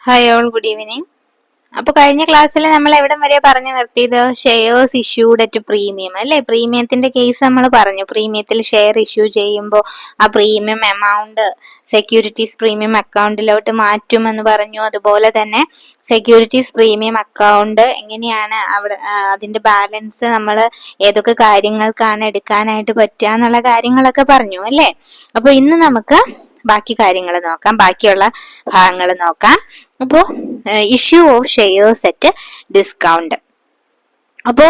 Hi all, good evening. അപ്പോൾ കഴിഞ്ഞ ക്ലാസ്സിൽ നമ്മൾ എവിടം വരെ പറഞ്ഞു നിർത്തിയത്? ഷെയർസ് ഇഷ്യൂഡ് അറ്റ് പ്രീമിയം അല്ലേ? പ്രീമിയത്തിന്റെ കേസ് നമ്മൾ പറഞ്ഞു. പ്രീമിയത്തിൽ ഷെയർ ഇഷ്യൂ ചെയ്യുമ്പോൾ ആ പ്രീമിയം എമൗണ്ട് സെക്യൂരിറ്റീസ് പ്രീമിയം അക്കൗണ്ടിലോട്ട് മാറ്റുമെന്ന് പറഞ്ഞു. അതുപോലെ തന്നെ സെക്യൂരിറ്റീസ് പ്രീമിയം അക്കൗണ്ട് എങ്ങനെയാണ് അവിടെ അതിന്റെ ബാലൻസ് നമ്മൾ ഏതൊക്കെ കാര്യങ്ങൾക്കാണ് എടുക്കാനായിട്ട് പറ്റുക എന്നുള്ള കാര്യങ്ങളൊക്കെ പറഞ്ഞു അല്ലേ? അപ്പോൾ ഇന്ന് നമുക്ക് ബാക്കി കാര്യങ്ങൾ നോക്കാം, ബാക്കിയുള്ള ഭാഗങ്ങൾ നോക്കാം. അപ്പോ issue of shares at discount. അപ്പോ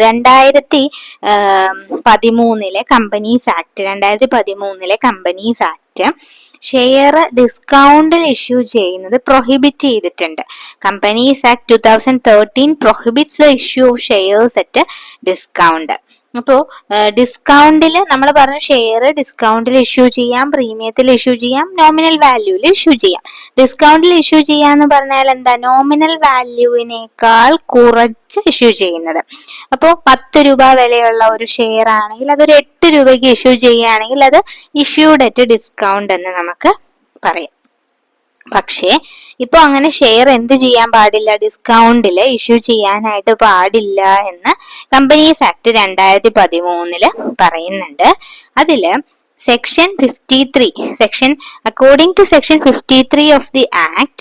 2013 കമ്പനീസ് ആക്ട് ഷെയർ ഡിസ്കൗണ്ടിൽ ഇഷ്യൂ ചെയ്യുന്നത് പ്രൊഹിബിറ്റ് ചെയ്തിട്ടുണ്ട്. Companies act 2013 prohibits the issue of shares at discount. അപ്പോ ഡിസ്കൗണ്ടിൽ നമ്മൾ പറഞ്ഞ ഷെയർ ഡിസ്കൗണ്ടിൽ ഇഷ്യൂ ചെയ്യാം, പ്രീമിയത്തിൽ ഇഷ്യൂ ചെയ്യാം, നോമിനൽ വാല്യൂവിൽ ഇഷ്യൂ ചെയ്യാം. ഡിസ്കൗണ്ടിൽ ഇഷ്യൂ ചെയ്യാന്ന് പറഞ്ഞാൽ എന്താ? നോമിനൽ വാല്യൂവിനേക്കാൾ കുറച്ച് ഇഷ്യൂ ചെയ്യുന്നത്. അപ്പോൾ 10 രൂപ വിലയുള്ള ഒരു ഷെയർ ആണെങ്കിൽ അതൊരു 8 രൂപയ്ക്ക് ഇഷ്യൂ ചെയ്യുകയാണെങ്കിൽ അത് ഇഷ്യൂഡ് അറ്റ് ഡിസ്കൗണ്ട് എന്ന് നമുക്ക് പറയാം. പക്ഷേ ഇപ്പൊ അങ്ങനെ ഷെയർ എന്ത് ചെയ്യാൻ പാടില്ല? ഡിസ്കൗണ്ടില് ഇഷ്യൂ ചെയ്യാനായിട്ട് പാടില്ല എന്ന് കമ്പനീസ് ആക്ട് 2013 പറയുന്നുണ്ട്. അതില് Section 53, according to Section 53 of the Act,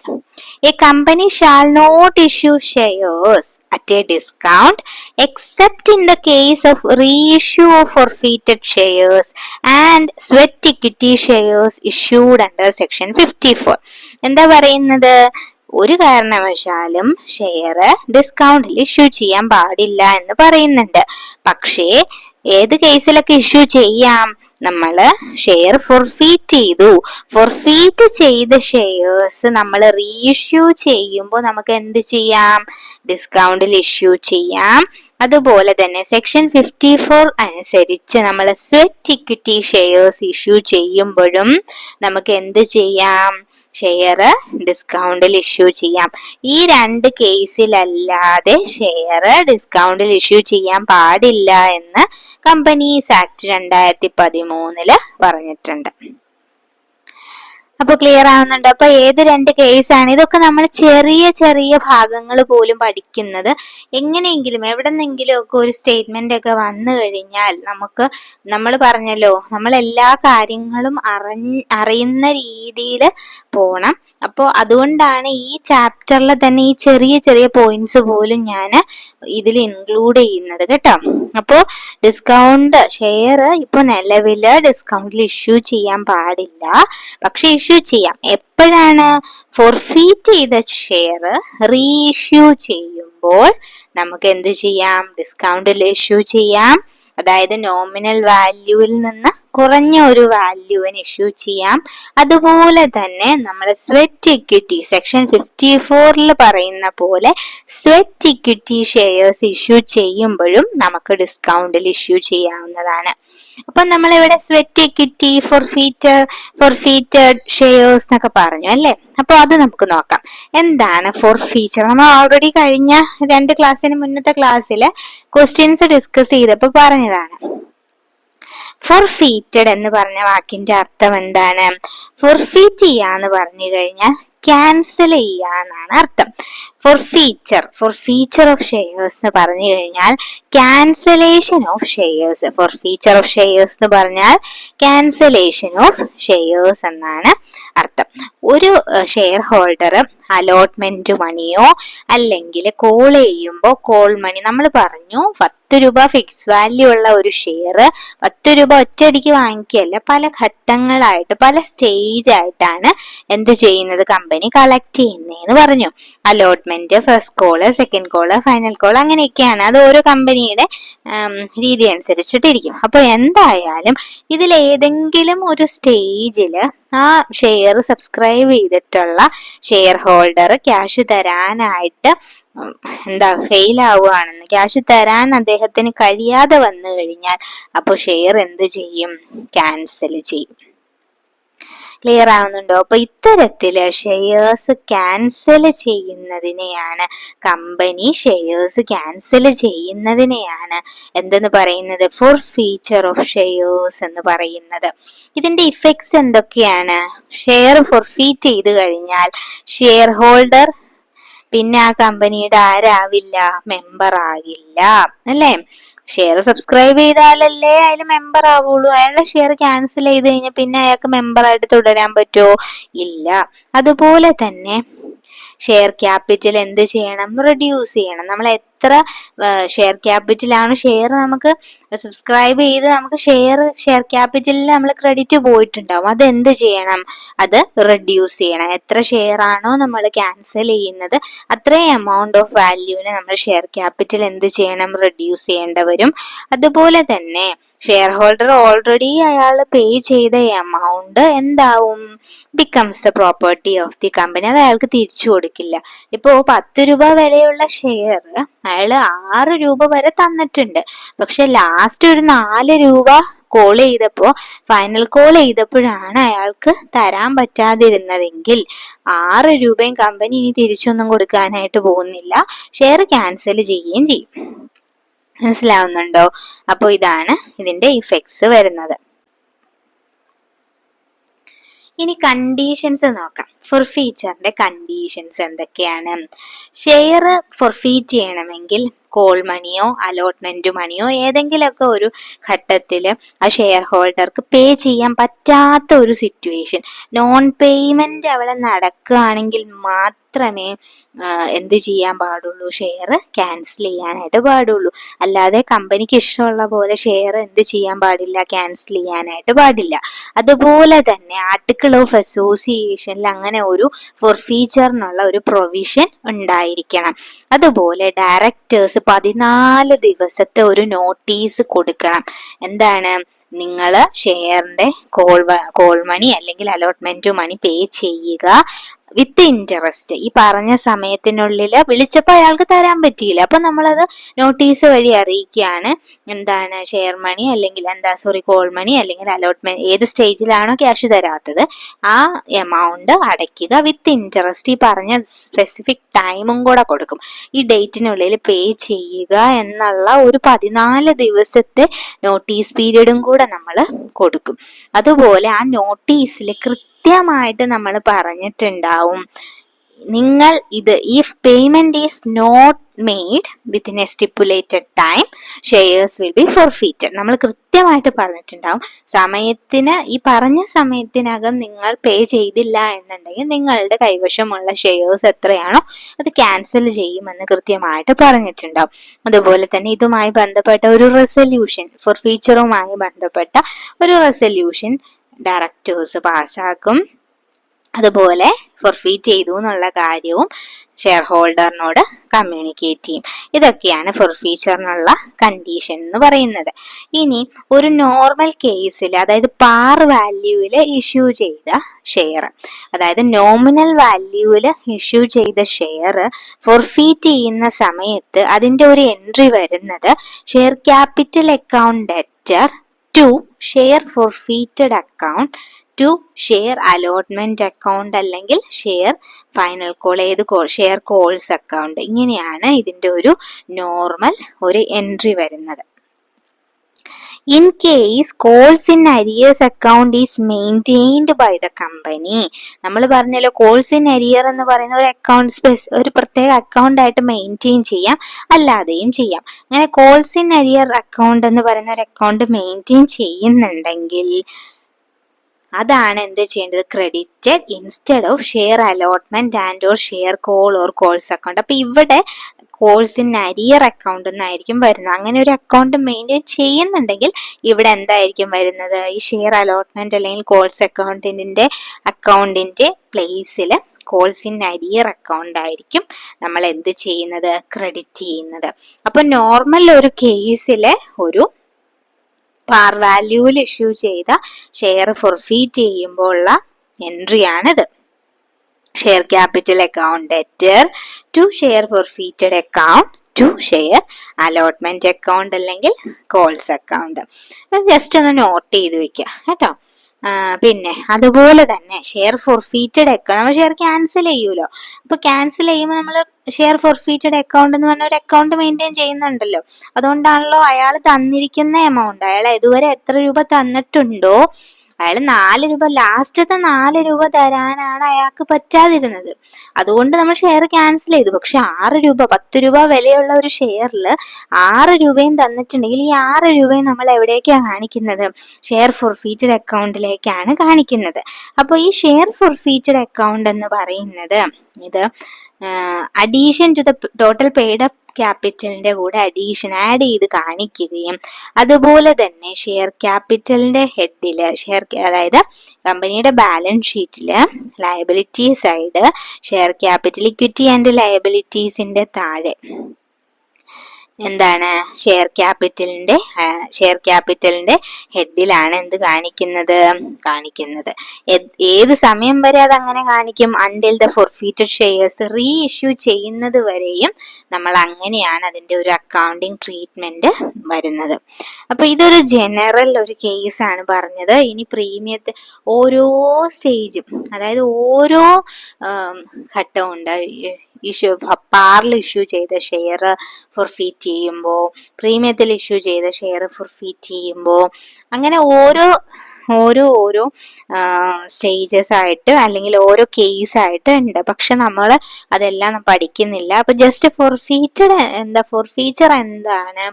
a company shall not issue shares at a discount except in the case of reissue of forfeited shares and sweat equity shares issued under Section 54. എന്താ പറയുന്നത്? ഒരു കാരണവശാലും share ഡിസ്കൗണ്ടിൽ issue ചെയ്യാൻ പാടില്ല എന്ന് പറയുന്നുണ്ട്. പക്ഷേ ഏത് കേസിലൊക്കെ ഇഷ്യൂ ചെയ്യാം? നമ്മള് ഷെയർ ഫോർഫീറ്റ് ചെയ്ത ഷെയർസ് നമ്മൾ റീഇഷ്യൂ ചെയ്യുമ്പോൾ നമുക്ക് എന്ത് ചെയ്യാം? ഡിസ്കൗണ്ടിൽ ഇഷ്യൂ ചെയ്യാം. അതുപോലെ തന്നെ സെക്ഷൻ 54 അനുസരിച്ച് നമ്മൾ സ്വെറ്റ് ഇക്വിറ്റി ഷെയർസ് ഇഷ്യൂ ചെയ്യുമ്പോഴും നമുക്ക് എന്ത് ചെയ്യാം? ഷെയർ ഡിസ്കൗണ്ടിൽ ഇഷ്യൂ ചെയ്യാം. ഈ 2 കേസിലല്ലാതെ ഷെയർ ഡിസ്കൗണ്ടിൽ ഇഷ്യൂ ചെയ്യാൻ പാടില്ല എന്ന് കമ്പനീസ് ആക്ട് 2013 പറഞ്ഞിട്ടുണ്ട്. അപ്പൊ ക്ലിയർ ആവുന്നുണ്ട്? അപ്പൊ ഏത് 2 കേസാണ്? ഇതൊക്കെ നമ്മൾ ചെറിയ ചെറിയ ഭാഗങ്ങൾ പോലും പഠിക്കുന്നത്. എങ്ങനെയെങ്കിലും എവിടെന്നെങ്കിലും ഒക്കെ ഒരു സ്റ്റേറ്റ്മെന്റ് ഒക്കെ വന്നു കഴിഞ്ഞാൽ നമ്മൾ പറഞ്ഞല്ലോ, നമ്മൾ എല്ലാ കാര്യങ്ങളും അറിയുന്ന രീതിയിൽ പോണം. അപ്പോൾ അതുകൊണ്ടാണ് ഈ ചാപ്റ്ററിൽ തന്നെ ഈ ചെറിയ ചെറിയ പോയിന്റ്സ് പോലും ഞാൻ ഇതിൽ ഇൻക്ലൂഡ് ചെയ്യുന്നത് കേട്ടോ. അപ്പോൾ ഷെയർ ഇപ്പൊ നിലവില് ഡിസ്കൗണ്ടിൽ ഇഷ്യൂ ചെയ്യാൻ പാടില്ല, പക്ഷെ ഇഷ്യൂ ചെയ്യാം. എപ്പോഴാണ്? ഫോർഫീറ്റ് ചെയ്ത ഷെയർ റീഇഷ്യൂ ചെയ്യുമ്പോൾ നമുക്ക് എന്ത് ചെയ്യാം? ഡിസ്കൗണ്ടിൽ ഇഷ്യൂ ചെയ്യാം. അതായത് നോമിനൽ വാല്യൂവിൽ നിന്ന് കുറഞ്ഞ ഒരു വാല്യൂവിന് ഇഷ്യൂ ചെയ്യാം. അതുപോലെ തന്നെ നമ്മൾ സ്വെറ്റ് ഇക്വിറ്റി സെക്ഷൻ 54 പറയുന്ന പോലെ സ്വെറ്റ് ഇക്വിറ്റി ഷെയർസ് ഇഷ്യൂ ചെയ്യുമ്പോഴും നമുക്ക് ഡിസ്കൗണ്ടിൽ ഇഷ്യൂ ചെയ്യാവുന്നതാണ്. അപ്പൊ നമ്മളിവിടെ സ്വെറ്റ് ഇക്വിറ്റി, ഫോർഫീറ്റഡ് ഷെയർസ് എന്നൊക്കെ പറഞ്ഞു അല്ലേ? അപ്പൊ അത് നമുക്ക് നോക്കാം. എന്താണ് ഫോർഫീച്ചർ? നമ്മൾ ഓൾറെഡി കഴിഞ്ഞ 2 ക്ലാസ്സിന് മുന്നത്തെ ക്ലാസ്സില് ക്വസ്റ്റ്യൻസ് ഡിസ്കസ് ചെയ്തപ്പോ പറഞ്ഞതാണ്. ഫോർഫീറ്റഡ് എന്ന് പറഞ്ഞ വാക്കിന്റെ അർത്ഥം എന്താണ്? ഫോർഫീറ്റ് ചെയ്യാന്ന് പറഞ്ഞു കഴിഞ്ഞാൽ ക്യാൻസൽ ചെയ്യാന്നാണ് അർത്ഥം. ഫോർഫീച്ചർ ഓഫ് ഷെയർസ് എന്ന് പറഞ്ഞു കഴിഞ്ഞാൽ cancellation of shares. Forfeiture of shares എന്ന് പറഞ്ഞാൽ ക്യാൻസലേഷൻ ഓഫ് ഷെയർസ് എന്നാണ് അർത്ഥം. ഒരു ഷെയർ ഹോൾഡർ അലോട്ട്മെന്റ് മണിയോ അല്ലെങ്കിൽ കോൾ ചെയ്യുമ്പോൾ കോൾ മണി, നമ്മൾ പറഞ്ഞു 10 രൂപ ഫിക്സ് വാല്യൂ ഉള്ള ഒരു ഷെയർ 10 രൂപ ഒറ്റയടിക്ക് വാങ്ങിക്കുകയല്ല, പല ഘട്ടങ്ങളായിട്ട് പല സ്റ്റേജ് ആയിട്ടാണ് എന്ത് ചെയ്യുന്നത്? കമ്പനി കളക്ട് ചെയ്യുന്നതെന്ന് പറഞ്ഞു. Allotment, first call, second call, final call, അങ്ങനെയൊക്കെയാണ്. അത് ഓരോ കമ്പനിയുടെ രീതി അനുസരിച്ചിട്ടിരിക്കും. അപ്പൊ എന്തായാലും ഇതിൽ ഏതെങ്കിലും ഒരു സ്റ്റേജില് ആ ഷെയർ സബ്സ്ക്രൈബ് ചെയ്തിട്ടുള്ള ഷെയർ ഹോൾഡർ ക്യാഷ് തരാനായിട്ട് ഫെയിൽ ആവുകയാണെന്ന്, ക്യാഷ് തരാൻ അദ്ദേഹത്തിന് കഴിയാതെ വന്നു കഴിഞ്ഞാൽ അപ്പോൾ ഷെയർ എന്ത് ചെയ്യും? ക്യാൻസൽ ചെയ്യും. ക്ലിയർ ആവുന്നുണ്ടോ? അപ്പൊ ഇത്തരത്തില് ഷെയർസ് ക്യാൻസൽ ചെയ്യുന്നതിനെയാണ്, കമ്പനി ഷെയർസ് ക്യാൻസൽ ചെയ്യുന്നതിനെയാണ് എന്തെന്ന് പറയുന്നത്? ഫോർഫീച്ചർ ഓഫ് ഷെയർസ് എന്ന് പറയുന്നത്. ഇതിന്റെ ഇഫക്ട്സ് എന്തൊക്കെയാണ്? ഷെയർ ഫോർഫീറ്റ് ചെയ്ത് കഴിഞ്ഞാൽ ഷെയർ ഹോൾഡർ പിന്നെ ആ കമ്പനിയുടെ ആരാവില്ല? മെമ്പർ ആകില്ല, അല്ലേ? ഷെയർ സബ്സ്ക്രൈബ് ചെയ്താലല്ലേ അയാൾ മെമ്പർ ആവുള്ളൂ. അയാളുടെ ഷെയർ ക്യാൻസൽ ചെയ്ത് കഴിഞ്ഞാൽ പിന്നെ അയാൾക്ക് മെമ്പർ ആയിട്ട് തുടരാൻ പറ്റുമോ? ഇല്ല. അതുപോലെ തന്നെ ഷെയർ ക്യാപിറ്റൽ എന്ത് ചെയ്യണം? റെഡ്യൂസ് ചെയ്യണം. നമ്മൾ എത്ര ഷെയർ ക്യാപിറ്റലാണ് ഷെയർ നമുക്ക് സബ്സ്ക്രൈബ് ചെയ്ത് നമുക്ക് ഷെയർ ക്യാപിറ്റലിൽ നമ്മൾ ക്രെഡിറ്റ് പോയിട്ടുണ്ടാവും, അത് എന്ത് ചെയ്യണം? അത് റെഡ്യൂസ് ചെയ്യണം. എത്ര ഷെയർ ആണോ നമ്മൾ ക്യാൻസൽ ചെയ്യുന്നത് അത്രയും എമൗണ്ട് ഓഫ് വാല്യൂവിനെ നമ്മൾ ഷെയർ ക്യാപിറ്റൽ എന്ത് ചെയ്യണം? റെഡ്യൂസ് ചെയ്യേണ്ട വരും. അതുപോലെ തന്നെ ഷെയർ ഹോൾഡർ ഓൾറെഡി അയാൾ പേ ചെയ്ത എമൗണ്ട് എന്താവും? Becomes the property of the company. അത് അയാൾക്ക് തിരിച്ചു കൊടുക്കില്ല. ഇപ്പോ 10 രൂപ വിലയുള്ള ഷെയർ അയാള് 6 രൂപ വരെ തന്നിട്ടുണ്ട്. പക്ഷെ ലാസ്റ്റ് ഒരു 4 രൂപ കോൾ ചെയ്തപ്പോ, ഫൈനൽ കോൾ ചെയ്തപ്പോഴാണ് അയാൾക്ക് തരാൻ പറ്റാതിരുന്നതെങ്കിൽ 6 രൂപയും കമ്പനി ഇനി തിരിച്ചൊന്നും കൊടുക്കാനായിട്ട് പോകുന്നില്ല, ഷെയർ ക്യാൻസൽ ചെയ്യുകയും ചെയ്യും. മനസ്സിലാവുന്നുണ്ടോ? അപ്പൊ ഇതാണ് ഇതിന്റെ ഇഫക്ട്സ് വരുന്നത്. ഇനി കണ്ടീഷൻസ് നോക്കാം. ഫോർഫീച്ചറിന്റെ കണ്ടീഷൻസ് എന്തൊക്കെയാണ്? ഷെയർ ഫോർഫീറ്റ് ചെയ്യണമെങ്കിൽ കോൾ മണിയോ അലോട്ട്മെന്റ് മണിയോ ഏതെങ്കിലുമൊക്കെ ഒരു ഘട്ടത്തിൽ ആ ഷെയർ ഹോൾഡർക്ക് പേ ചെയ്യാൻ പറ്റാത്ത ഒരു സിറ്റുവേഷൻ, നോൺ പേയ്മെന്റ് അവിടെ നടക്കുകയാണെങ്കിൽ മാത്രമേ എന്ത് ചെയ്യാൻ പാടുള്ളൂ? ഷെയർ ക്യാൻസൽ ചെയ്യാനായിട്ട് പാടുള്ളൂ. അല്ലാതെ കമ്പനിക്ക് ഇഷ്ടമുള്ള പോലെ ഷെയർ എന്ത് ചെയ്യാൻ പാടില്ല? ക്യാൻസൽ ചെയ്യാനായിട്ട് പാടില്ല. അതുപോലെ തന്നെ ആർട്ടിക്കിൾ ഓഫ് അസോസിയേഷനിൽ അങ്ങനെ ഒരു ഫോർഫീച്ചറിനുള്ള ഒരു പ്രൊവിഷൻ ഉണ്ടായിരിക്കണം. അതുപോലെ ഡയറക്ടേഴ്സ് 14 ദിവസത്തെ ഒരു നോട്ടീസ് കൊടുക്കണം. എന്താണ്? നിങ്ങൾ ഷെയറിന്റെ കോൾ മണി അല്ലെങ്കിൽ അലോട്ട്മെന്റ് മണി പേ ചെയ്യുക വിത്ത് ഇൻട്രസ്റ്റ്. ഈ പറഞ്ഞ സമയത്തിനുള്ളിൽ വിളിച്ചപ്പോൾ അയാൾക്ക് തരാൻ പറ്റിയില്ല, അപ്പൊ നമ്മളത് നോട്ടീസ് വഴി അറിയിക്കുകയാണ്. എന്താണ്? ഷെയർ മണി അല്ലെങ്കിൽ കോൾ മണി അല്ലെങ്കിൽ അലോട്ട്മെന്റ് ഏത് സ്റ്റേജിലാണോ ക്യാഷ് തരാത്തത് ആ എമൗണ്ട് അടയ്ക്കുക വിത്ത് ഇൻട്രസ്റ്റ്. ഈ പറഞ്ഞ സ്പെസിഫിക് ടൈമും കൂടെ കൊടുക്കും. ഈ ഡേറ്റിനുള്ളിൽ പേ ചെയ്യുക എന്നുള്ള ഒരു 14 ദിവസത്തെ നോട്ടീസ് പീരീഡും കൂടെ നമ്മൾ കൊടുക്കും. അതുപോലെ ആ നോട്ടീസിൽ കൃത്യമായിട്ട് നമ്മൾ പറഞ്ഞിട്ടുണ്ടാവും, നിങ്ങൾ ഇത് if payment is not made within a stipulated time shares will be forfeited. നമ്മൾ കൃത്യമായിട്ട് പറഞ്ഞിട്ടുണ്ടാവും, സമയത്തിന് ഈ പറഞ്ഞ സമയത്തിനകം നിങ്ങൾ പേ ചെയ്തില്ല എന്നുണ്ടെങ്കിൽ നിങ്ങളുടെ കൈവശമുള്ള ഷെയർസ് എത്രയാണോ അത് ക്യാൻസൽ ചെയ്യുമെന്ന് കൃത്യമായിട്ട് പറഞ്ഞിട്ടുണ്ടാവും. അതുപോലെ തന്നെ ഇതുമായി ബന്ധപ്പെട്ട ഒരു റെസല്യൂഷൻ, ഫോർഫീച്ചറുമായി ബന്ധപ്പെട്ട ഒരു റെസല്യൂഷൻ ഡയറക്ടേഴ്സ് പാസ്സാക്കും. അതുപോലെ ഫോർഫീറ്റ് ചെയ്തു എന്നുള്ള കാര്യവും ഷെയർ ഹോൾഡറിനോട് കമ്മ്യൂണിക്കേറ്റ് ചെയ്യും. ഇതൊക്കെയാണ് ഫോർഫീച്ചറിനുള്ള കണ്ടീഷൻ എന്ന് പറയുന്നത്. ഇനി ഒരു നോർമൽ കേസിൽ, അതായത് പാർ വാല്യൂവിൽ ഇഷ്യൂ ചെയ്ത ഷെയർ, അതായത് നോമിനൽ വാല്യൂവിൽ ഇഷ്യൂ ചെയ്ത ഷെയർ ഫോർഫീറ്റ് ചെയ്യുന്ന സമയത്ത് അതിന്റെ ഒരു എൻട്രി വരുന്നത് share capital account debtor to share forfeited account to share allotment account അല്ലെങ്കിൽ share final call, share calls account. ഇങ്ങനെയാണ് ഇതിന്റെ ഒരു നോർമൽ ഒരു എൻട്രി വരുന്നത്. In case calls in arrears account is maintained by the company. നമ്മൾ പറഞ്ഞല്ലോ calls in arrear എന്ന് പറയുന്ന ഒരു അക്കൗണ്ട് ഒരു പ്രത്യേക അക്കൗണ്ട് ആയിട്ട് മെയിൻറ്റെയിൻ ചെയ്യാം, അല്ലാതെയും ചെയ്യാം. അങ്ങനെ കോൾസ് ഇൻ അരിയർ അക്കൗണ്ട് എന്ന് പറയുന്ന ഒരു അക്കൗണ്ട് മെയിൻറ്റെയിൻ ചെയ്യുന്നുണ്ടെങ്കിൽ അതാണ് എന്ത് ചെയ്യേണ്ടത്? Credited instead of share allotment and or share call or calls account. അപ്പൊ ഇവിടെ കോൾസ് ഇൻ അരിയർ അക്കൗണ്ട് എന്നായിരിക്കും വരുന്നത്. അങ്ങനെ ഒരു അക്കൗണ്ട് മെയിൻറ്റെയിൻ ചെയ്യുന്നുണ്ടെങ്കിൽ ഇവിടെ എന്തായിരിക്കും വരുന്നത്? ഈ ഷെയർ അലോട്ട്മെന്റ് അല്ലെങ്കിൽ കോൾസ് അക്കൗണ്ടിന്റെ പ്ലേസിൽ കോൾസ് ഇൻ അരിയർ അക്കൗണ്ട് ആയിരിക്കും നമ്മൾ എന്ത് ചെയ്യുന്നത്? ക്രെഡിറ്റ് ചെയ്യുന്നത്. അപ്പൊ നോർമൽ ഒരു കേസിലെ ഒരു പാർ വാല്യൂവിൽ ഇഷ്യൂ ചെയ്ത ഷെയർ ഫോർഫീറ്റ് ചെയ്യുമ്പോൾ ഉള്ള എൻട്രിയാണിത്. Share capital account debtor to share forfeited account to share allotment account അല്ലെങ്കിൽ കോൾസ് അക്കൗണ്ട്. ജസ്റ്റ് ഒന്ന് നോട്ട് ചെയ്ത് വെക്കുക കേട്ടോ. പിന്നെ അതുപോലെ തന്നെ ഷെയർ ഫോർഫീറ്റഡ് അക്കൗണ്ട്, നമ്മൾ ഷെയർ ക്യാൻസൽ ചെയ്യൂലോ. അപ്പൊ ക്യാൻസൽ ചെയ്യുമ്പോൾ നമ്മൾ ഷെയർ ഫോർഫീറ്റഡ് അക്കൗണ്ട് എന്ന് പറഞ്ഞ ഒരു അക്കൗണ്ട് മെയിൻറ്റെയിൻ ചെയ്യുന്നുണ്ടല്ലോ. അതുകൊണ്ടാണല്ലോ അയാൾ തന്നിരിക്കുന്ന എമൗണ്ട്, അയാൾ ഇതുവരെ എത്ര രൂപ തന്നിട്ടുണ്ടോ അയാൾ 4 രൂപ, ലാസ്റ്റത്തെ 4 രൂപ തരാനാണ് അയാൾക്ക് പറ്റാതിരുന്നത്. അതുകൊണ്ട് നമ്മൾ ഷെയർ ക്യാൻസൽ ചെയ്തു. പക്ഷെ 6 രൂപ, 10 രൂപ വിലയുള്ള ഒരു ഷെയറിൽ 6 രൂപയും തന്നിട്ടുണ്ടെങ്കിൽ ഈ 6 രൂപയും നമ്മൾ എവിടേക്കാണ് കാണിക്കുന്നത്? ഷെയർ ഫോർഫീറ്റഡ് അക്കൗണ്ടിലേക്കാണ് കാണിക്കുന്നത്. അപ്പോൾ ഈ ഷെയർ ഫോർഫീറ്റഡ് അക്കൗണ്ട് എന്ന് പറയുന്നത് ഇത് addition to the total paid up ക്യാപിറ്റലിന്റെ കൂടെ അഡീഷൻ ആഡ് ചെയ്ത് കാണിക്കുകയും അതുപോലെ തന്നെ ഷെയർ ക്യാപിറ്റലിന്റെ ഹെഡില് അതായത് കമ്പനിയുടെ ബാലൻസ് ഷീറ്റില് liability side share capital, equity and ലയബിലിറ്റീസിന്റെ താഴെ എന്താണ് ഷെയർ ക്യാപിറ്റലിന്റെ ഹെഡിലാണ് എന്ത് കാണിക്കുന്നത്. ഏത് സമയം വരെ അത് അങ്ങനെ കാണിക്കും? Until the forfeited shares re issue ചെയ്യുന്നത് വരെയും നമ്മൾ അങ്ങനെയാണ് അതിന്റെ ഒരു അക്കൗണ്ടിങ് ട്രീറ്റ്മെന്റ് വരുന്നത്. അപ്പൊ ഇതൊരു ജനറൽ ഒരു കേസാണ് പറഞ്ഞത്. ഇനി പ്രീമിയത്തെ ഓരോ സ്റ്റേജും, അതായത് ഓരോ ഘട്ടവും ഉണ്ട്. പാറിൽ ഇഷ്യൂ ചെയ്ത ഷെയർ ഫോർഫീറ്റ് ചെയ്യുമ്പോൾ, പ്രീമിയത്തിൽ ഇഷ്യൂ ചെയ്ത ഷെയർ ഫോർഫീറ്റ് ചെയ്യുമ്പോൾ, അങ്ങനെ ഓരോ സ്റ്റേജസ് ആയിട്ട് അല്ലെങ്കിൽ ഓരോ കേസ് ആയിട്ട് ഉണ്ട്. പക്ഷെ നമ്മൾ അതെല്ലാം പഠിക്കുന്നില്ല. അപ്പൊ ജസ്റ്റ് ഫോർഫീച്ചർ എന്താണ്,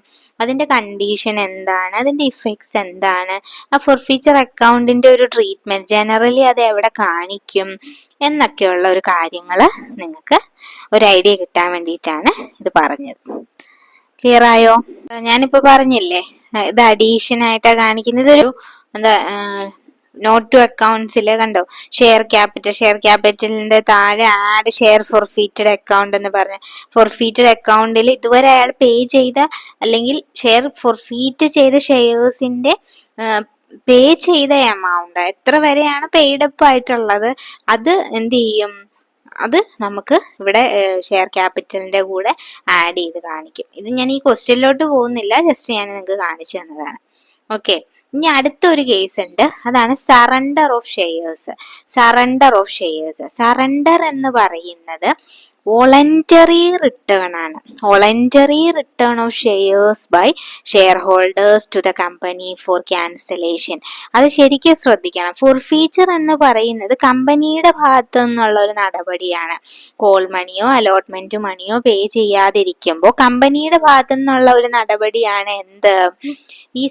അതിന്റെ കണ്ടീഷൻ എന്താണ്, അതിന്റെ ഇഫക്ട്സ് എന്താണ്, ആ ഫോർഫീച്ചർ അക്കൗണ്ടിന്റെ ഒരു ട്രീറ്റ്മെന്റ് ജനറലി അത് എവിടെ കാണിക്കും എന്നൊക്കെയുള്ള ഒരു കാര്യങ്ങൾ നിങ്ങൾക്ക് ഒരു ഐഡിയ കിട്ടാൻ വേണ്ടിയിട്ടാണ് ഇത് പറഞ്ഞത്. ക്ലിയർ ആയോ? ഞാനിപ്പോ പറഞ്ഞില്ലേ ഇത് അഡീഷൻ ആയിട്ടാ കാണിക്കുന്നത്. ഒരു എന്താ നോട്ട് ടു അക്കൗണ്ട്സില് കണ്ടോ, ഷെയർ ക്യാപിറ്റലിന്റെ താഴെ ആഡ് ഷെയർ ഫോർഫീറ്റഡ് അക്കൗണ്ട് എന്ന് പറഞ്ഞ ഫോർഫീറ്റഡ് അക്കൗണ്ടിൽ ഇതുവരെ അയാൾ പേ ചെയ്ത അല്ലെങ്കിൽ ഷെയർ ഫോർഫീറ്റ് ചെയ്ത ഷെയർസിന്റെ പേ ചെയ്ത എമൗണ്ട് എത്ര വരെയാണ് പെയ്ഡപ്പ് ആയിട്ടുള്ളത് അത് എന്ത് ചെയ്യും? അത് നമുക്ക് ഇവിടെ ഷെയർ ക്യാപിറ്റലിന്റെ കൂടെ ആഡ് ചെയ്ത് കാണിക്കും. ഇത് ഞാൻ ഈ ക്വസ്റ്റ്യനിലോട്ട് പോകുന്നില്ല, ജസ്റ്റ് ഞാൻ നിങ്ങൾക്ക് കാണിച്ചു തന്നതാണ്. ഓക്കെ, ഇനി അടുത്തൊരു കേസ് ഉണ്ട്, അതാണ് സറണ്ടർ ഓഫ് ഷെയർസ്. സറണ്ടർ എന്ന് പറയുന്നത് വോളണ്ടറി റിട്ടേൺ ആണ്. Voluntary return of shares by shareholders to the company for cancellation. അത് ശരിക്കും ശ്രദ്ധിക്കണം. ഫോർഫീച്ചർ എന്ന് പറയുന്നത് കമ്പനിയുടെ ഭാഗത്തു നിന്നുള്ള ഒരു നടപടിയാണ്. കോൾ മണിയോ അലോട്ട്മെന്റ് മണിയോ പേ ചെയ്യാതിരിക്കുമ്പോൾ കമ്പനിയുടെ ഭാഗത്തു നിന്നുള്ള ഒരു നടപടിയാണ് എന്ത്, ഈ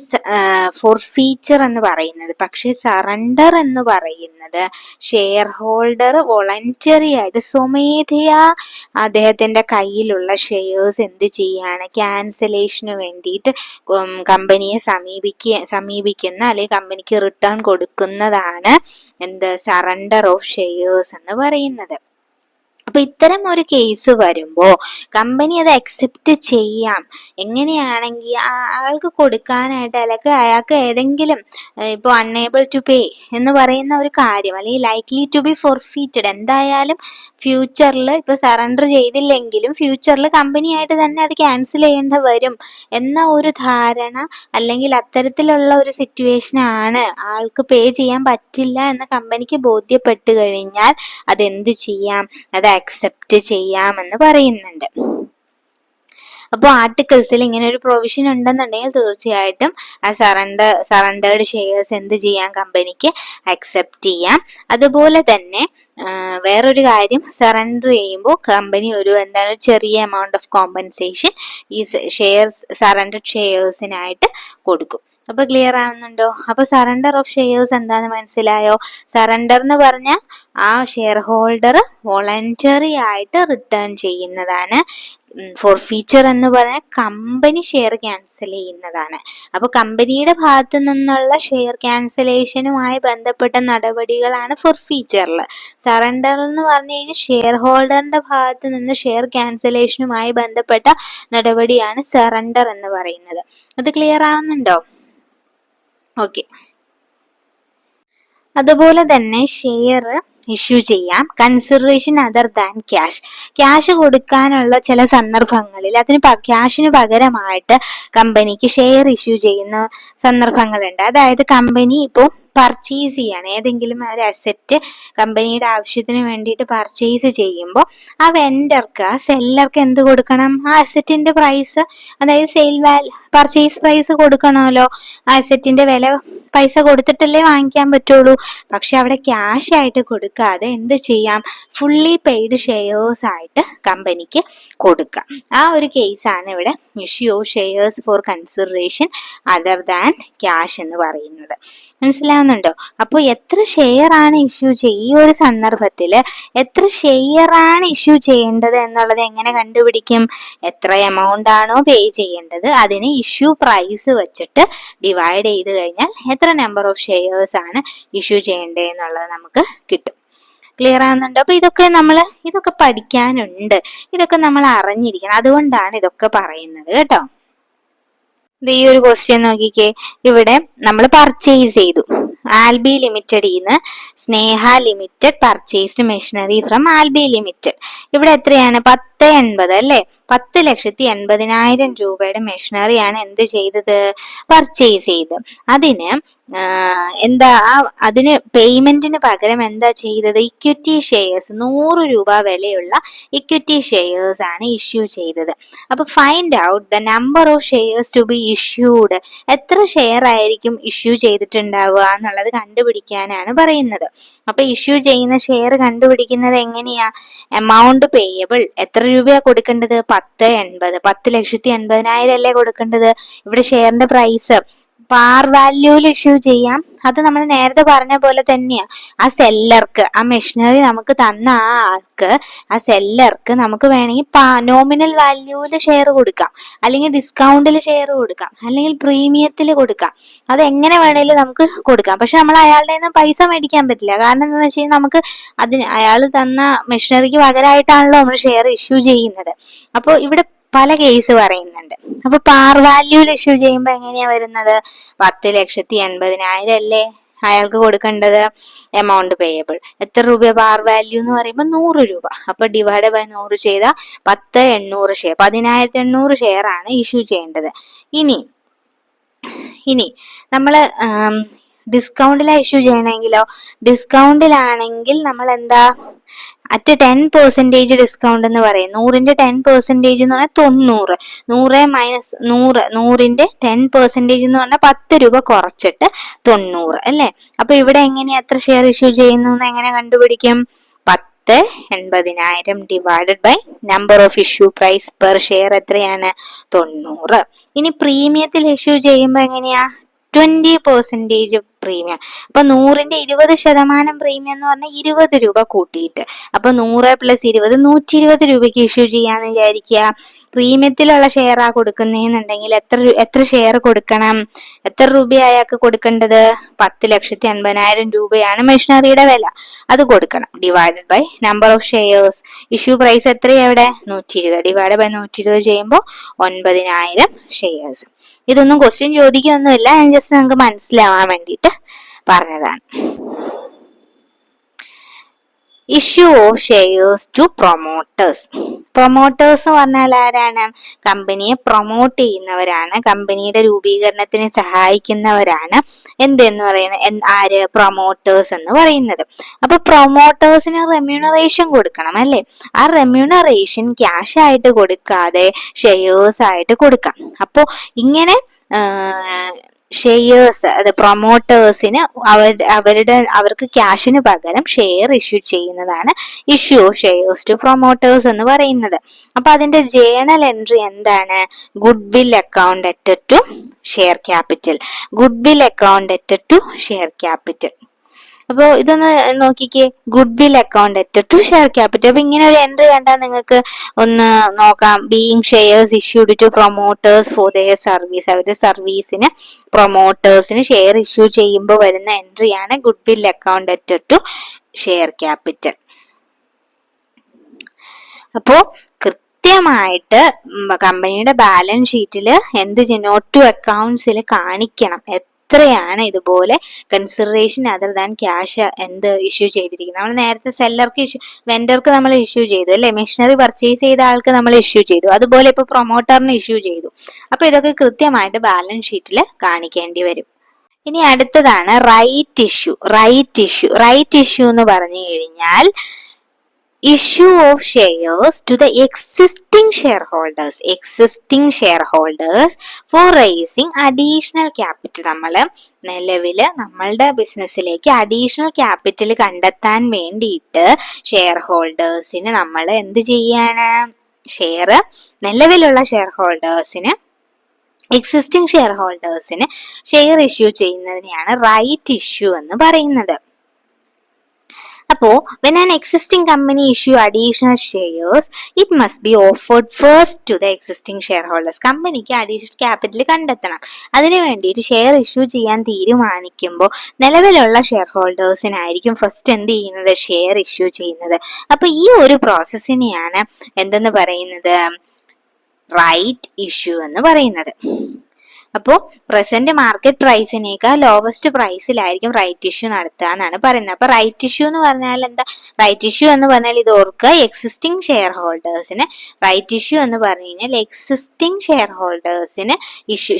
ഫോർഫീച്ചർ എന്ന് പറയുന്നത്. പക്ഷെ സറണ്ടർ എന്ന് പറയുന്നത് ഷെയർ ഹോൾഡർ വോളണ്ടറി ആയിട്ട് സ്വമേധയാ അദ്ദേഹത്തിന്റെ കയ്യിലുള്ള ഷെയർസ് എന്ത് ചെയ്യാണ്, ക്യാൻസലേഷന് വേണ്ടിയിട്ട് കമ്പനിയെ സമീപിക്കുന്ന അല്ലെങ്കിൽ കമ്പനിക്ക് റിട്ടേൺ കൊടുക്കുന്നതാണ് എന്ത്, സറണ്ടർ ഓഫ് ഷെയർസ് എന്ന് പറയുന്നത്. അപ്പൊ ഇത്തരം ഒരു കേസ് വരുമ്പോ കമ്പനി അത് അക്സെപ്റ്റ് ചെയ്യാം. എങ്ങനെയാണെങ്കിൽ ആൾക്ക് കൊടുക്കാനായിട്ട് അല്ലെങ്കിൽ അയാൾക്ക് ഏതെങ്കിലും ഇപ്പൊ അൺഎബിൾ ടു പേ എന്ന് പറയുന്ന ഒരു കാര്യം അല്ലെങ്കിൽ ലൈക്ലി ടു ബി ഫോർഫീറ്റഡ്, എന്തായാലും ഫ്യൂച്ചറിൽ ഇപ്പൊ സറണ്ടർ ചെയ്തില്ലെങ്കിലും ഫ്യൂച്ചറിൽ കമ്പനിയായിട്ട് തന്നെ അത് ക്യാൻസൽ ചെയ്യേണ്ട വരും എന്ന ഒരു ധാരണ അല്ലെങ്കിൽ അത്തരത്തിലുള്ള ഒരു സിറ്റുവേഷൻ ആണ്, ആൾക്ക് പേ ചെയ്യാൻ പറ്റില്ല എന്ന് കമ്പനിക്ക് ബോധ്യപ്പെട്ട് കഴിഞ്ഞാൽ അതെന്ത് ചെയ്യാം, അത് അക്സെപ്റ്റ് ചെയ്യാമെന്ന് പറയുന്നുണ്ട്. അപ്പോൾ ആർട്ടിക്കിൾസിൽ ഇങ്ങനെ ഒരു പ്രൊവിഷൻ ഉണ്ടെന്നുണ്ടെങ്കിൽ തീർച്ചയായിട്ടും ആ സറണ്ടേർഡ് ഷെയർസ് എന്ത് ചെയ്യാം, കമ്പനിക്ക് അക്സെപ്റ്റ് ചെയ്യാം. അതുപോലെ തന്നെ വേറൊരു കാര്യം, സറണ്ടർ ചെയ്യുമ്പോൾ കമ്പനി ഒരു ചെറിയ എമൗണ്ട് ഓഫ് കോമ്പൻസേഷൻ ഈ സറണ്ടർഡ് ഷെയർസിനായിട്ട് കൊടുക്കും. അപ്പൊ ക്ലിയർ ആവുന്നുണ്ടോ? അപ്പൊ സറണ്ടർ ഓഫ് ഷെയർസ് എന്താന്ന് മനസ്സിലായോ? സറണ്ടർ എന്ന് പറഞ്ഞാൽ ആ ഷെയർ ഹോൾഡർ വോളണ്ടറി ആയിട്ട് റിട്ടേൺ ചെയ്യുന്നതാണ്. ഫോർഫീച്ചർ എന്ന് പറഞ്ഞാൽ കമ്പനി ഷെയർ ക്യാൻസൽ ചെയ്യുന്നതാണ്. അപ്പൊ കമ്പനിയുടെ ഭാഗത്തു നിന്നുള്ള ഷെയർ ക്യാൻസലേഷനുമായി ബന്ധപ്പെട്ട നടപടികളാണ് ഫോർഫീച്ചറിൽ. സറണ്ടർ എന്ന് പറഞ്ഞു കഴിഞ്ഞാൽ ഷെയർ ഹോൾഡറിന്റെ ഭാഗത്ത് നിന്ന് ഷെയർ ക്യാൻസലേഷനുമായി ബന്ധപ്പെട്ട നടപടിയാണ് സറണ്ടർ എന്ന് പറയുന്നത്. അത് ക്ലിയർ ആവുന്നുണ്ടോ? ഓക്കെ. അതുപോലെ തന്നെ ഷെയർ ഇഷ്യൂ ചെയ്യാം. Consideration other than cash. Cash കൊടുക്കാനുള്ള ചില സന്ദർഭങ്ങളിൽ അതിന് ക്യാഷിന് പകരമായിട്ട് കമ്പനിക്ക് ഷെയർ ഇഷ്യൂ ചെയ്യുന്ന സന്ദർഭങ്ങളുണ്ട്. അതായത് കമ്പനി ഇപ്പോൾ പർച്ചേസ് ചെയ്യാണ്, ഏതെങ്കിലും ഒരു അസറ്റ് കമ്പനിയുടെ ആവശ്യത്തിന് വേണ്ടിയിട്ട് പർച്ചേസ് ചെയ്യുമ്പോൾ ആ വെൻഡർക്ക്, ആ സെല്ലർക്ക് എന്ത് കൊടുക്കണം? ആ അസറ്റിന്റെ പ്രൈസ്, അതായത് പർച്ചേസ് പ്രൈസ് കൊടുക്കണമല്ലോ. ആ അസറ്റിന്റെ വില പൈസ കൊടുത്തിട്ടല്ലേ വാങ്ങിക്കാൻ പറ്റുള്ളൂ. പക്ഷെ അവിടെ ക്യാഷ് ആയിട്ട് കൊടുക്കാതെ എന്ത് ചെയ്യാം? ഫുള്ളി പെയ്ഡ് ഷെയർസ് ആയിട്ട് കമ്പനിക്ക് കൊടുക്കാം. ആ ഒരു കേസാണ് ഇവിടെ issue of shares for consideration other than cash എന്ന് പറയുന്നത്. മനസ്സിലാവുന്നുണ്ടോ? അപ്പോൾ എത്ര ഷെയർ ആണ് ഇഷ്യൂ ഈ ഒരു സന്ദർഭത്തിൽ എത്ര ഷെയർ ആണ് ഇഷ്യൂ ചെയ്യേണ്ടത് എന്നുള്ളത് എങ്ങനെ കണ്ടുപിടിക്കും? എത്ര എമൗണ്ട് ആണോ പേ ചെയ്യേണ്ടത് അതിന് ഇഷ്യൂ പ്രൈസ് വെച്ചിട്ട് ഡിവൈഡ് ചെയ്ത് കഴിഞ്ഞാൽ എത്ര നമ്പർ ഓഫ് ഷെയർസ് ആണ് ഇഷ്യൂ ചെയ്യേണ്ടത് എന്നുള്ളത് നമുക്ക് കിട്ടും. ക്ലിയർ ആവുന്നുണ്ടോ? അപ്പൊ ഇതൊക്കെ പഠിക്കാനുണ്ട്, ഇതൊക്കെ നമ്മൾ അറിഞ്ഞിരിക്കണം. അതുകൊണ്ടാണ് ഇതൊക്കെ പറയുന്നത് കേട്ടോ. ഈ ഒരു ക്വസ്റ്റ്യൻ നോക്കിക്കേ. ഇവിടെ നമ്മൾ പർച്ചേസ് ചെയ്തു. ആൽബി ലിമിറ്റഡിന്ന് Sneha limited purchased machinery from Albi limited. ഇവിടെ എത്രയാണ്? 1080 അല്ലേ? 10,80,000 രൂപയുടെ മെഷീനറിയാണ് എന്ത് ചെയ്തത്? പർച്ചേസ് ചെയ്ത്. അതിന് പേയ്മെന്റിന് പകരം എന്താ ചെയ്തത്? ഇക്വിറ്റി ഷെയർസ് 100 രൂപ വിലയുള്ള ഇക്വിറ്റി ഷെയർസ് ആണ് ഇഷ്യൂ ചെയ്തത്. അപ്പൊ find out the number of shares to be issued. എത്ര ഷെയർ ആയിരിക്കും ഇഷ്യൂ ചെയ്തിട്ടുണ്ടാവുക എന്നുള്ളത് കണ്ടുപിടിക്കാനാണ് പറയുന്നത്. അപ്പൊ ഇഷ്യൂ ചെയ്യുന്ന ഷെയർ കണ്ടുപിടിക്കുന്നത് എങ്ങനെയാ? എമൗണ്ട് പേയബിൾ എത്ര രൂപയാ കൊടുക്കേണ്ടത്? 1080. 10,80,000 അല്ലേ കൊടുക്കേണ്ടത്? ഇവിടെ ഷെയറിന്റെ പ്രൈസ് പാർ വാല്യൂല് ഇഷ്യൂ ചെയ്യാം. അത് നമ്മൾ നേരത്തെ പറഞ്ഞ പോലെ തന്നെയാ. ആ സെല്ലർക്ക്, ആ മെഷീനറി നമുക്ക് തന്ന ആ സെല്ലർക്ക് നമുക്ക് വേണമെങ്കിൽ നോമിനൽ വാല്യൂല് ഷെയർ കൊടുക്കാം, അല്ലെങ്കിൽ ഡിസ്കൗണ്ടിൽ ഷെയർ കൊടുക്കാം, അല്ലെങ്കിൽ പ്രീമിയത്തിൽ കൊടുക്കാം. അത് എങ്ങനെ വേണേലും നമുക്ക് കൊടുക്കാം. പക്ഷെ നമ്മൾ അയാളുടെ നിന്ന് പൈസ മേടിക്കാൻ പറ്റില്ല. കാരണം എന്താണെന്ന് വെച്ച് കഴിഞ്ഞാൽ നമുക്ക് അയാൾ തന്ന മെഷീനറിക്ക് പകരമായിട്ടാണല്ലോ നമ്മൾ ഷെയർ ഇഷ്യൂ ചെയ്യുന്നത്. അപ്പോൾ ഇവിടെ പല കേസ് പറയുന്നുണ്ട്. അപ്പൊ പാർ വാല്യൂൽ ഇഷ്യൂ ചെയ്യുമ്പോ എങ്ങനെയാ വരുന്നത്? 10,80,000 അല്ലേ അയാൾക്ക് കൊടുക്കേണ്ടത്? എമൗണ്ട് പേയബിൾ എത്ര രൂപ? പാർ വാല്യൂ എന്ന് പറയുമ്പോൾ 100 രൂപ. അപ്പൊ ഡിവൈഡ് ബൈ 100 ചെയ്താൽ 10,800 ഷെയർ, 10,800 ഷെയർ ആണ് ഇഷ്യൂ ചെയ്യേണ്ടത്. ഇനി നമ്മള് ഡിസ്കൗണ്ടിലാ ഇഷ്യൂ ചെയ്യണമെങ്കിലോ? ഡിസ്കൗണ്ടിലാണെങ്കിൽ നമ്മൾ എന്താ അറ്റ് 10% ഡിസ്കൗണ്ട് എന്ന് പറയും. 100ന്റെ 10% എന്ന് പറഞ്ഞാൽ 90. 100 മൈനസ് 100ന്റെ 10% എന്ന് പറഞ്ഞാൽ 10 രൂപ കുറച്ചിട്ട് 90 അല്ലേ? അപ്പൊ ഇവിടെ എങ്ങനെയാ എത്ര ഷെയർ ഇഷ്യൂ ചെയ്യുന്നു എങ്ങനെ കണ്ടുപിടിക്കും? 10,80,000 divided by number of issue price per share എത്രയാണ്? 90. ഇനി പ്രീമിയത്തിൽ ഇഷ്യൂ ചെയ്യുമ്പോ എങ്ങനെയാ? 20% പ്രീമിയം. അപ്പൊ 100ന്റെ 20% പ്രീമിയം എന്ന് പറഞ്ഞാൽ 20 രൂപ കൂട്ടിയിട്ട്. അപ്പൊ 100 + 20 120 രൂപയ്ക്ക് ഇഷ്യൂ ചെയ്യാന്ന് വിചാരിക്കുക. പ്രീമിയത്തിലുള്ള ഷെയർ ആ കൊടുക്കുന്നതെന്നുണ്ടെങ്കിൽ എത്ര ഷെയർ കൊടുക്കണം? എത്ര രൂപ അയാൾക്ക് കൊടുക്കേണ്ടത്? 10,80,000 രൂപയാണ് മെഷീനറിയുടെ വില, അത് കൊടുക്കണം. Divided by number of shares. Issue price എത്രയാണ് ഇവിടെ? 120. ഡിവൈഡ് ബൈ 120 ചെയ്യുമ്പോൾ 9,000 ഷെയർസ്. ഇതൊന്നും ക്വസ്റ്റ്യൻ ചോദിക്കൊന്നുമില്ല, ഞാൻ ജസ്റ്റ് നിങ്ങൾക്ക് മനസ്സിലാവാൻ വേണ്ടിയിട്ട് പറഞ്ഞതാണ്. Issue of shares to promoters. Promoters പറഞ്ഞാൽ ആരാണ്? കമ്പനിയെ പ്രൊമോട്ട് ചെയ്യുന്നവരാണ്, കമ്പനിയുടെ രൂപീകരണത്തിന് സഹായിക്കുന്നവരാണ് എന്തെന്ന് പറയുന്നത് ആര്? പ്രൊമോട്ടേഴ്സ് എന്ന് പറയുന്നത്. അപ്പൊ പ്രൊമോട്ടേഴ്സിന് റെമ്യൂണറേഷൻ കൊടുക്കണം അല്ലെ? ആ റെമ്യൂണറേഷൻ ക്യാഷ് ആയിട്ട് കൊടുക്കാതെ ഷെയർസ് ആയിട്ട് കൊടുക്കാം. അപ്പോ ഇങ്ങനെ ഷെയർസ്, അത് പ്രൊമോട്ടേഴ്സിന് അവർക്ക് ക്യാഷിന് പകരം ഷെയർ ഇഷ്യൂ ചെയ്യുന്നതാണ് issue of shares to promoters എന്ന് പറയുന്നത്. അപ്പൊ അതിന്റെ ജേണൽ എൻട്രി എന്താണ്? Goodwill account added to share capital. Goodwill account added to share capital. അപ്പോ ഇതൊന്ന് നോക്കിക്കേ, goodwill account added to share capital. അപ്പൊ ഇങ്ങനെ ഒരു എൻട്രി കണ്ടാൽ നിങ്ങൾക്ക് ഒന്ന് നോക്കാം. Being shares issued to promoters for their service. അവരുടെ സർവീസിന് പ്രൊമോട്ടേഴ്സിന് ഷെയർ ഇഷ്യൂ ചെയ്യുമ്പോൾ വരുന്ന എൻട്രിയാണ് goodwill account added to share capital. അപ്പോ കൃത്യമായിട്ട് കമ്പനിയുടെ ബാലൻസ് ഷീറ്റിൽ നോട്ട് ടു അക്കൗണ്ട്സിൽ കാണിക്കണം ഇത്രയാണ് ഇതുപോലെ consideration other than cash issue ചെയ്തിരിക്കുന്നത്. നമ്മൾ നേരത്തെ സെല്ലർക്ക് വെൻഡർക്ക് നമ്മൾ ഇഷ്യൂ ചെയ്തു അല്ലെ, മെഷീനറി പർച്ചേസ് ചെയ്ത ആൾക്ക് നമ്മൾ ഇഷ്യൂ ചെയ്തു, അതുപോലെ ഇപ്പൊ പ്രൊമോട്ടറിന് ഇഷ്യൂ ചെയ്തു. അപ്പൊ ഇതൊക്കെ കൃത്യമായിട്ട് ബാലൻസ് ഷീറ്റിൽ കാണിക്കേണ്ടി വരും. ഇനി അടുത്തതാണ് റൈറ്റ് ഇഷ്യൂ. റൈറ്റ് ഇഷ്യൂ എന്ന് പറഞ്ഞു കഴിഞ്ഞാൽ issue of shares to the existing shareholders for raising additional capital. നിലവില് നമ്മളുടെ ബിസിനസ്സിലേക്ക് അഡീഷണൽ ക്യാപിറ്റൽ കണ്ടെത്താൻ വേണ്ടിയിട്ട് ഷെയർ ഹോൾഡേഴ്സിന് നമ്മൾ എന്ത് ചെയ്യാണ്, നിലവിലുള്ള ഷെയർ ഹോൾഡേഴ്സിന് എക്സിസ്റ്റിംഗ് ഷെയർ ഹോൾഡേഴ്സിന് ഷെയർ ഇഷ്യൂ ചെയ്യുന്നതിനെയാണ് റൈറ്റ് ഇഷ്യൂ എന്ന് പറയുന്നത്. അപ്പോ when an existing company issue additional shares, it must be offered first to the existing shareholders. കമ്പനിക്ക് അഡീഷണൽ ക്യാപിറ്റൽ കണ്ടെത്തണം. അതിനു വേണ്ടിയിട്ട് ഷെയർ ഇഷ്യൂ ചെയ്യാൻ തീരുമാനിക്കുമ്പോൾ നിലവിലുള്ള ഷെയർ ഹോൾഡേഴ്സിനായിരിക്കും ഫസ്റ്റ് എന്ത് ചെയ്യുന്നത്, ഷെയർ ഇഷ്യൂ ചെയ്യുന്നത്. അപ്പൊ ഈ ഒരു പ്രോസസ്സിനെയാണ് എന്തെന്ന് പറയുന്നത്, റൈറ്റ് ഇഷ്യൂ എന്ന് പറയുന്നത്. അപ്പോൾ പ്രസന്റ് മാർക്കറ്റ് പ്രൈസിനേക്കാൾ ലോവസ്റ്റ് പ്രൈസിലായിരിക്കും റൈറ്റ് ഇഷ്യൂ നടത്തുക എന്നാണ് പറയുന്നത്. അപ്പൊ റൈറ്റ് ഇഷ്യൂ എന്ന് പറഞ്ഞാൽ എന്താ, റൈറ്റ് ഇഷ്യൂ എന്ന് പറഞ്ഞാൽ ഇത് ഓർക്കുക, എക്സിസ്റ്റിംഗ് ഷെയർ ഹോൾഡേഴ്സിന് റൈറ്റ് ഇഷ്യൂ എന്ന് പറഞ്ഞു കഴിഞ്ഞാൽ എക്സിസ്റ്റിംഗ് ഷെയർ ഹോൾഡേഴ്സിന്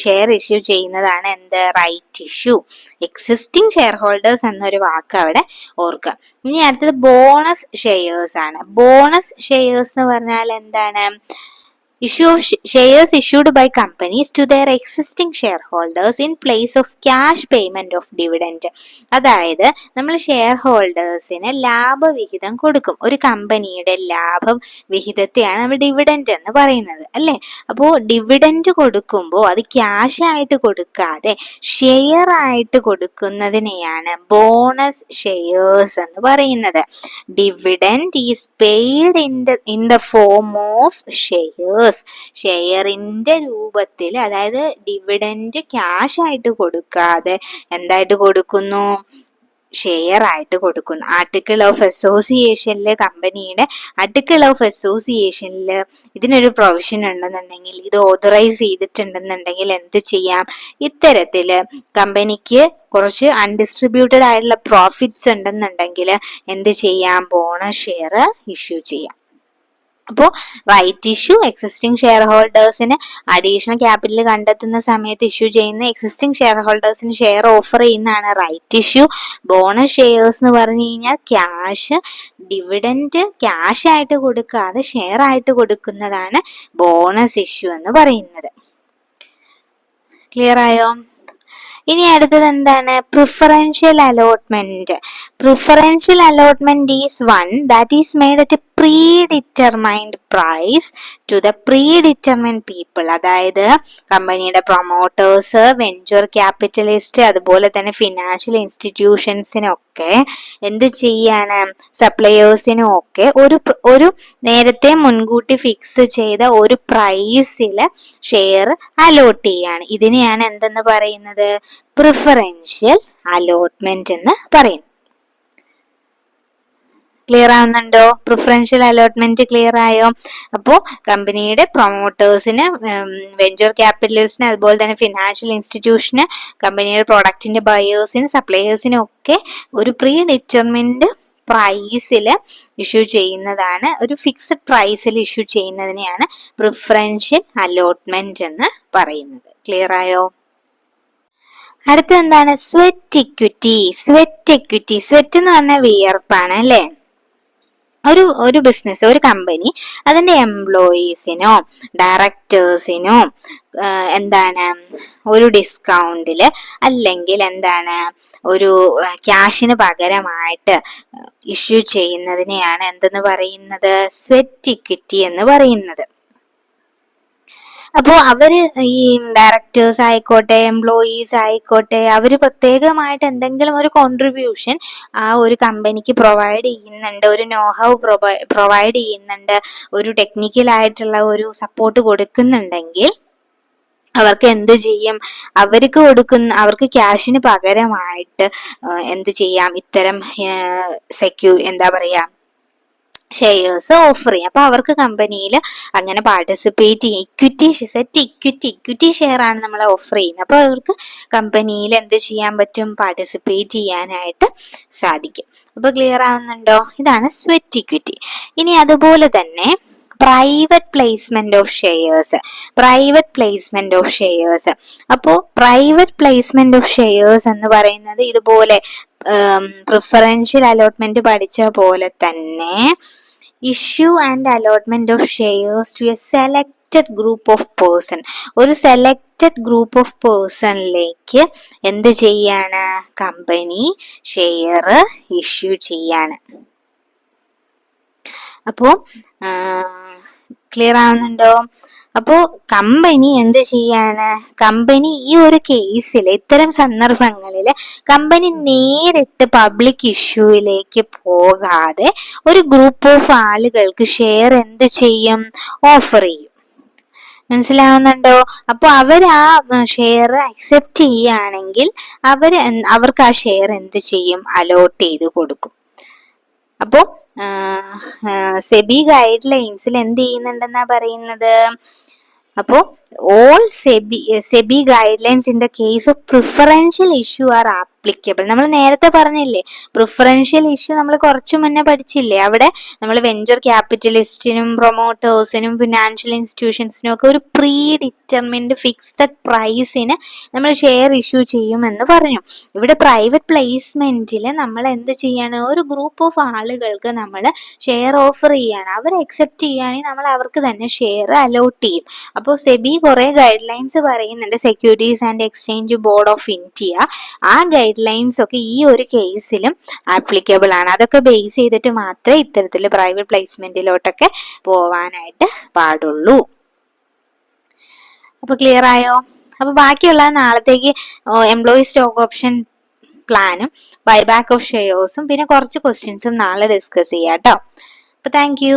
ഷെയർ ഇഷ്യൂ ചെയ്യുന്നതാണ് എന്ത്, right issue. Existing shareholders എന്നൊരു വാക്ക് അവിടെ ഓർക്കുക. ഇനി അടുത്തത് ബോണസ് ഷെയർസ് ആണ്. ബോണസ് ഷെയർസ് എന്ന് പറഞ്ഞാൽ എന്താണ്, issue of shares issued by companies to their existing shareholders in place of cash payment of dividend. അതായത് നമ്മൾ ഷെയർ ഹോൾഡേഴ്സിന് ലാഭവിഹിതം കൊടുക്കും. ഒരു കമ്പനിയുടെ ലാഭ വിഹിതത്തെയാണ് നമ്മൾ ഡിവിഡൻഡ് എന്ന് പറയുന്നത് അല്ലേ. അപ്പോൾ ഡിവിഡൻഡ് കൊടുക്കുമ്പോൾ അത് ക്യാഷ് ആയിട്ട് കൊടുക്കാതെ ഷെയർ ആയിട്ട് കൊടുക്കുന്നതിനെയാണ് ബോണസ് ഷെയർസ് എന്ന് പറയുന്നത്. Dividend is paid in the form of shares. ഷെയറിന്റെ രൂപത്തിൽ, അതായത് ഡിവിഡൻഡ് ക്യാഷ് ആയിട്ട് കൊടുക്കാതെ എന്തായിട്ട് കൊടുക്കുന്നു, ഷെയർ ആയിട്ട് കൊടുക്കുന്നു. ആർട്ടിക്കിൾ ഓഫ് അസോസിയേഷനില്, കമ്പനിയുടെ ആർട്ടിക്കിൾ ഓഫ് അസോസിയേഷനില് ഇതിനൊരു പ്രൊവിഷൻ ഉണ്ടെന്നുണ്ടെങ്കിൽ, ഇത് ഓതറൈസ് ചെയ്തിട്ടുണ്ടെന്നുണ്ടെങ്കിൽ എന്ത് ചെയ്യാം, ഇത്തരത്തില് കമ്പനിക്ക് കുറച്ച് അൺഡിസ്ട്രിബ്യൂട്ടഡ് ആയിട്ടുള്ള പ്രോഫിറ്റ്സ് ഉണ്ടെന്നുണ്ടെങ്കിൽ എന്ത് ചെയ്യാം, ബോണസ് ഷെയർ ഇഷ്യൂ ചെയ്യാം. അപ്പോൾ റൈറ്റ് ഇഷ്യൂ എക്സിസ്റ്റിംഗ് ഷെയർ ഹോൾഡേഴ്സിന് അഡീഷണൽ ക്യാപിറ്റൽ കണ്ടെത്തുന്ന സമയത്ത് ഇഷ്യൂ ചെയ്യുന്ന, എക്സിസ്റ്റിംഗ് ഷെയർ ഹോൾഡേഴ്സിന് ഷെയർ ഓഫർ ചെയ്യുന്നതാണ് റൈറ്റ് ഇഷ്യൂ. ബോണസ് ഷെയർസ് എന്ന് പറഞ്ഞു കഴിഞ്ഞാൽ ക്യാഷ്, ഡിവിഡൻഡ് ക്യാഷ് ആയിട്ട് കൊടുക്കാതെ ഷെയർ ആയിട്ട് കൊടുക്കുന്നതാണ് ബോണസ് ഇഷ്യൂ എന്ന് പറയുന്നത്. ക്ലിയർ ആയോ? ഇനി അടുത്തത് എന്താണ്, preferential allotment. Preferential allotment is one that is made at a predetermined price to the predetermined people. അതായത് കമ്പനിയുടെ പ്രൊമോട്ടേഴ്സ്, വെഞ്ചർ ക്യാപിറ്റലിസ്റ്റ്, അതുപോലെ തന്നെ ഫിനാൻഷ്യൽ ഇൻസ്റ്റിറ്റ്യൂഷൻസിനൊക്കെ എന്ത് ചെയ്യാണ്, സപ്ലയേഴ്സിനും ഒക്കെ ഒരു നേരത്തെ മുൻകൂട്ടി ഫിക്സ് ചെയ്ത ഒരു പ്രൈസിൽ ഷെയർ അലോട്ട് ചെയ്യാണ്. ഇതിനെയാണ് എന്തെന്ന് പറയുന്നത്, പ്രിഫറൻഷ്യൽ അലോട്ട്മെന്റ് എന്ന് പറയുന്നത്. ക്ലിയർ ആവുന്നുണ്ടോ? പ്രിഫറൻഷ്യൽ അലോട്ട്മെന്റ് ക്ലിയർ ആയോ? അപ്പോൾ കമ്പനിയുടെ പ്രൊമോട്ടേഴ്സിന്, വെഞ്ചർ ക്യാപിറ്റലിസ്റ്റിന്, അതുപോലെ തന്നെ ഫിനാൻഷ്യൽ ഇൻസ്റ്റിറ്റ്യൂഷന്, കമ്പനിയുടെ പ്രൊഡക്റ്റിന്റെ ബയേഴ്സിന്, സപ്ലയേഴ്സിനും ഒക്കെ ഒരു പ്രീ ഡിറ്റർമിൻഡ് പ്രൈസിൽ ഇഷ്യൂ ചെയ്യുന്നതാണ്, ഒരു ഫിക്സഡ് പ്രൈസിൽ ഇഷ്യൂ ചെയ്യുന്നതിനെയാണ് പ്രിഫറൻഷ്യൽ അലോട്ട്മെന്റ് എന്ന് പറയുന്നത്. ക്ലിയർ ആയോ? അടുത്ത എന്താണ്, സ്വെറ്റ് ഇക്വിറ്റി. സ്വെറ്റ് എന്ന് പറഞ്ഞാൽ വിയർപ്പാണ് അല്ലേ. ഒരു ബിസിനസ്, ഒരു കമ്പനി അതിന്റെ എംപ്ലോയീസിനോ ഡയറക്ടേഴ്സിനോ എന്താണ് ഒരു ഡിസ്കൗണ്ടില് അല്ലെങ്കിൽ എന്താണ് ഒരു ക്യാഷിന് പകരമായിട്ട് ഇഷ്യൂ ചെയ്യുന്നതിനെയാണ് എന്തെന്ന് പറയുന്നത്, സ്വെറ്റ് ഇക്വിറ്റി എന്ന് പറയുന്നത്. അപ്പോൾ അവര് ഈ ഡയറക്ടേഴ്സ് ആയിക്കോട്ടെ, എംപ്ലോയീസ് ആയിക്കോട്ടെ, അവര് പ്രത്യേകമായിട്ട് എന്തെങ്കിലും ഒരു കോൺട്രിബ്യൂഷൻ ആ ഒരു കമ്പനിക്ക് പ്രൊവൈഡ് ചെയ്യുന്നുണ്ട്, ഒരു നോഹൗ പ്രൊവൈഡ് ചെയ്യുന്നുണ്ട്, ഒരു ടെക്നിക്കൽ ആയിട്ടുള്ള ഒരു സപ്പോർട്ട് കൊടുക്കുന്നുണ്ടെങ്കിൽ അവർക്ക് എന്ത് ചെയ്യും, അവർക്ക് ക്യാഷിന് പകരമായിട്ട് എന്ത് ചെയ്യാം, ഇത്തരം എന്താ പറയാ ഷെയർസ് ഓഫർ ചെയ്യും. അപ്പൊ അവർക്ക് കമ്പനിയിൽ അങ്ങനെ പാർട്ടിസിപ്പേറ്റ് ചെയ്യും. ഇക്വിറ്റി ഷെയർ ആണ് നമ്മൾ ഓഫർ ചെയ്യുന്നത്. അപ്പൊ അവർക്ക് കമ്പനിയിൽ എന്ത് ചെയ്യാൻ പറ്റും? പാർട്ടിസിപ്പേറ്റ് ചെയ്യാനായിട്ട് സാധിക്കും. അപ്പൊ ക്ലിയർ ആവുന്നുണ്ടോ? ഇതാണ് സ്വെറ്റ് ഇക്വിറ്റി. ഇനി അതുപോലെ തന്നെ പ്രൈവറ്റ് പ്ലേസ്മെന്റ് ഓഫ് ഷെയർസ്. അപ്പോൾ പ്രൈവറ്റ് പ്ലേസ്മെന്റ് ഓഫ് ഷെയർസ് എന്ന് പറയുന്നത് ഇതുപോലെ പ്രിഫറൻഷ്യൽ അലോട്ട്മെന്റ് പഠിച്ച പോലെ തന്നെ issue and allotment of shares to a selected group of person. ഒരു സെലക്റ്റഡ് ഗ്രൂപ്പ് ഓഫ് പേഴ്സണിലേക്ക് എന്ത് ചെയ്യാണ്? കമ്പനി ഷെയർ ഇഷ്യൂ ചെയ്യാണ്. അപ്പോ ക്ലിയർ ആവുന്നുണ്ടോ? അപ്പോ കമ്പനി എന്ത് ചെയ്യാണ്? കമ്പനി ഈ ഒരു കേസിൽ, ഇത്തരം സന്ദർഭങ്ങളിൽ കമ്പനി നേരിട്ട് പബ്ലിക് ഇഷ്യൂയിലേക്ക് പോകാതെ ഒരു ഗ്രൂപ്പ് ഓഫ് ആളുകൾക്ക് ഷെയർ എന്ത് ചെയ്യും? ഓഫർ ചെയ്യും. മനസ്സിലാവുന്നുണ്ടോ? അപ്പൊ അവർ ആ ഷെയർ അക്സെപ്റ്റ് ചെയ്യുകയാണെങ്കിൽ അവർക്ക് ആ ഷെയർ എന്ത് ചെയ്യും? അലോട്ട് ചെയ്ത് കൊടുക്കും. അപ്പോ സെബി ഗൈഡ് ലൈൻസിൽ എന്ത് ചെയ്യുന്നുണ്ടെന്നാ പറയുന്നത്? അപ്പോ all SEBI guide lines in the case of preferential issue are applicable. നമ്മൾ നേരത്തെ പറഞ്ഞില്ലേ, പ്രിഫറൻഷ്യൽ ഇഷ്യൂ നമ്മൾ കുറച്ചു മുന്നേ പഠിച്ചില്ലേ? അവിടെ നമ്മൾ വെഞ്ചർ ക്യാപിറ്റലിസ്റ്റിനും പ്രൊമോട്ടേഴ്സിനും ഫിനാൻഷ്യൽ ഇൻസ്റ്റിറ്റ്യൂഷൻസിനും ഒക്കെ ഒരു പ്രീ ഡിറ്റർമിൻഡ് ഫിക്സഡ് പ്രൈസിന് നമ്മൾ ഷെയർ ഇഷ്യൂ ചെയ്യുമെന്ന് പറഞ്ഞു. ഇവിടെ പ്രൈവറ്റ് പ്ലേസ്മെന്റിൽ നമ്മൾ എന്ത് ചെയ്യാണ്? ഒരു ഗ്രൂപ്പ് ഓഫ് ആളുകൾക്ക് നമ്മൾ ഷെയർ ഓഫർ ചെയ്യാണ്. അവർ അക്സെപ്റ്റ് ചെയ്യുകയാണെങ്കിൽ നമ്മൾ അവർക്ക് തന്നെ ഷെയർ അലോട്ട് ചെയ്യും. അപ്പോൾ സെബി കുറെ ഗൈഡ് ലൈൻസ് പറയുന്നുണ്ട്. Securities and exchange board of India ആ ഗൈഡ് ലൈൻസ് ഒക്കെ ഈ ഒരു കേസിലും ആപ്ലിക്കബിൾ ആണ്. അതൊക്കെ ബേസ് ചെയ്തിട്ട് മാത്രമേ ഇത്തരത്തിൽ പ്രൈവറ്റ് പ്ലേസ്മെന്റിലോട്ടൊക്കെ പോവാനായിട്ട് പാടുള്ളൂ. അപ്പൊ ക്ലിയർ ആയോ? അപ്പൊ ബാക്കിയുള്ള നാളത്തേക്ക് എംപ്ലോയി സ്റ്റോക്ക് ഓപ്ഷൻ പ്ലാനും ബൈബാക്ക് ഓഫ് ഷെയർസും പിന്നെ കുറച്ച് ക്വസ്റ്റ്യൻസും നാളെ ഡിസ്കസ് ചെയ്യാം കേട്ടോ. അപ്പൊ താങ്ക് യു.